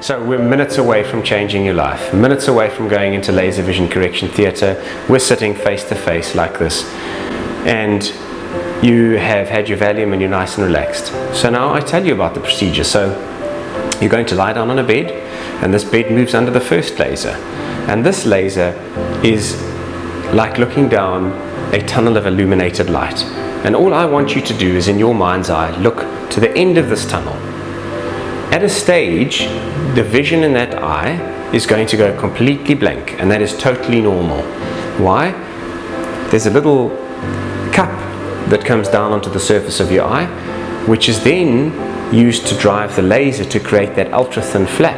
So we're minutes away from changing your life, minutes away from going into laser vision correction theatre. We're sitting face to face like this, and you have had your Valium and you're nice and relaxed. So now I tell you about the procedure. So you're going to lie down on a bed, and this bed moves under the first laser. And this laser is like looking down a tunnel of illuminated light. And all I want you to do is, in your mind's eye, look to the end of this tunnel. At a stage, the vision in that eye is going to go completely blank, and that is totally normal. Why? There's a little cup that comes down onto the surface of your eye, which is then used to drive the laser to create that ultra thin flap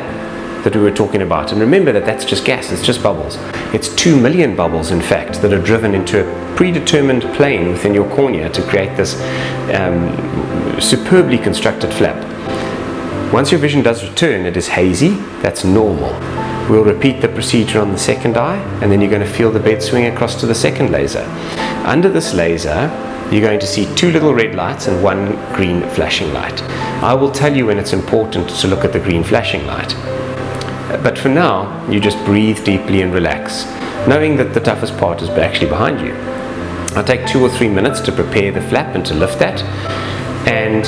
that we were talking about. And remember that that's just gas, it's just bubbles. It's 2 million bubbles, in fact, that are driven into a predetermined plane within your cornea to create this superbly constructed flap. Once your vision does return, it is hazy, that's normal. We'll repeat the procedure on the second eye, and then you're going to feel the bed swing across to the second laser. Under this laser, you're going to see 2 little red lights and 1 green flashing light. I will tell you when it's important to look at the green flashing light. But for now, you just breathe deeply and relax, knowing that the toughest part is actually behind you. I'll take 2 or 3 minutes to prepare the flap and to lift that, and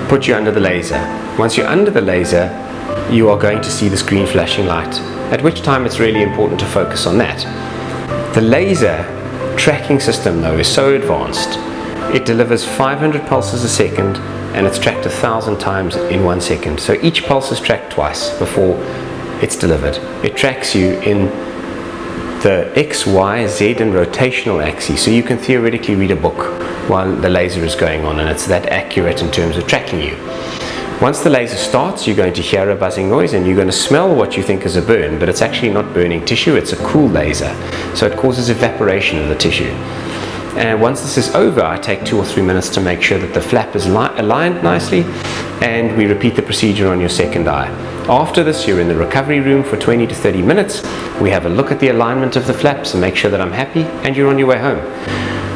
put you under the laser. Once you're under the laser, you are going to see this green flashing light, at which time it's really important to focus on that. The laser tracking system, though, is so advanced. It delivers 500 pulses a second, and it's tracked 1,000 times in 1 second. So each pulse is tracked twice before it's delivered. It tracks you in the X, Y, Z and rotational axes, so you can theoretically read a book while the laser is going on, and it's that accurate in terms of tracking you. Once the laser starts, you're going to hear a buzzing noise, and you're going to smell what you think is a burn, but it's actually not burning tissue, it's a cool laser, so it causes evaporation of the tissue. And once this is over, I take 2 or 3 minutes to make sure that the flap is aligned nicely, and we repeat the procedure on your second eye. After this, you're in the recovery room for 20 to 30 minutes. We have a look at the alignment of the flaps and make sure that I'm happy, and you're on your way home.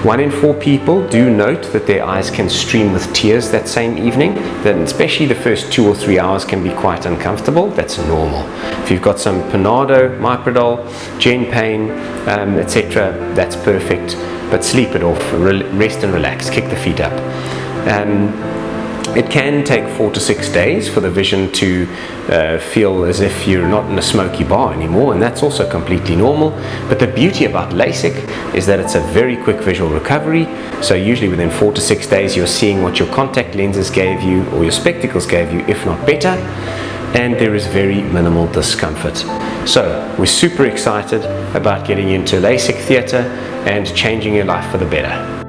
1 in 4 people do note that their eyes can stream with tears that same evening. Then especially the first 2 or 3 hours can be quite uncomfortable. That's normal. If you've got some Panado, Miprodol, Gen Pain, etc., that's perfect. But sleep it off, rest and relax, kick the feet up. It can take 4 to 6 days for the vision to feel as if you're not in a smoky bar anymore, and that's also completely normal. But the beauty about LASIK is that it's a very quick visual recovery, so usually within 4 to 6 days you're seeing what your contact lenses gave you or your spectacles gave you, if not better, and there is very minimal discomfort. So we're super excited about getting into LASIK theatre and changing your life for the better.